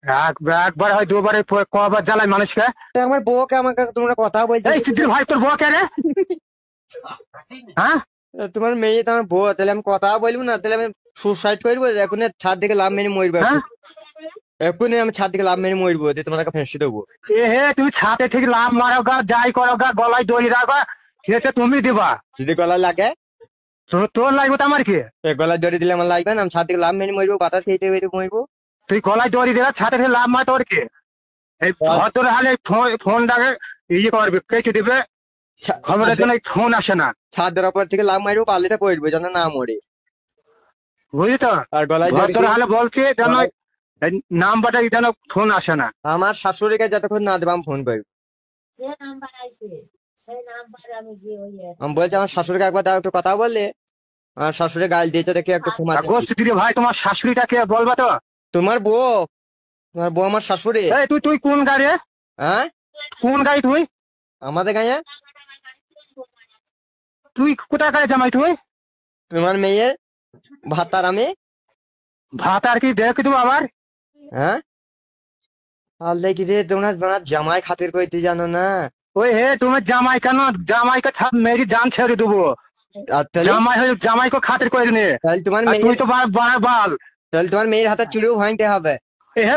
একবার হয় দুবারে কবার জ্বালায় মানুষকে। আমার বউকে আমাকে তোমরা কথা বলছো। এই সিদ্দিক ভাই তোর বউ কে রে? হ্যাঁ তোমার মেয়ে তো আমার বউ, তাহলে আমি কথা বলবো না? তাহলে আমি সুসাইড করবো এখন, ছাদ থেকে লাভ মেরে মরবো হ্যাঁ এক্ষুনি আমি ছাদ থেকে লাভ মেরে মরবো, দিয়ে তোমাকে ফেঁসে দেবো। এ হে তুমি ছাদে থেকে লাভ মারো গা, যাই করো গা, গলায় দড়ি রাখো, সেটা তুমি দিবা। যদি গলায় লাগে, তোর লাগবে তো আমার কি? গলায় দড়ি দিলে আমার লাগবে না? আমি ছাদ থেকে লাভ মেরে মরবো, বাতাস খেতে খেতে মরবো। তুই গলায় দড়ি দেবে, ছাদে থেকে লাভ মার, তোর কি? এই ভদ্র হালে ফোনটাকে ইয়ে করবে, কেটে দিবে, খবরের জন্য ফোন আসে না। ছাদের ওপর থেকে লাভ মারবো, পালিতে পড়বো যেন না মরে। বুঝলি তো? আর গলায় দড়ি ভদ্র হালে বলছি যেন এই নাম্বারটা যেন ফোন আসে না। আমার শাশুড়িকে যতক্ষণ না দেবো আমি ফোন করবো। আমি বলছি আমার শাশুড়িকে একবার দাও, একটু কথা বললে। আমার শাশুড়ি গাল দিয়েছে দেখে একটু ক্ষমা চাচ্ছি। গোষ্ঠী ভাই তোমার শাশুড়িটাকে বলবা তো? তোমার বউ, তোমার বউ আমার শাশুড়ি। এই তুই কোন গাড়ি? হ্যাঁ, কোন গাড়ি তুই? আমাদের গাঁয়ে। তুই কোথায় গাড়ি জামাই তুই? তোমার মেয়ের ভাতার আমি। ভাত আর কি দেখে দেবো আবার? হ্যাঁ, আর দেখি রে, তোমরা তোমরা জামাই খাতির করতে জানো না। ওই হে তোমার জামাই কেন? জামাইকে মেরি জান ছেড়ে দেবো। আর তাহলে জামাই হয়ে জামাইকে খাতির করে নে। তাহলে তোমার আর তুই মেয়ের তো বাল। তাহলে তোমার মেয়ের হাতে চুড়িও ভাঙতে হবে। এ হে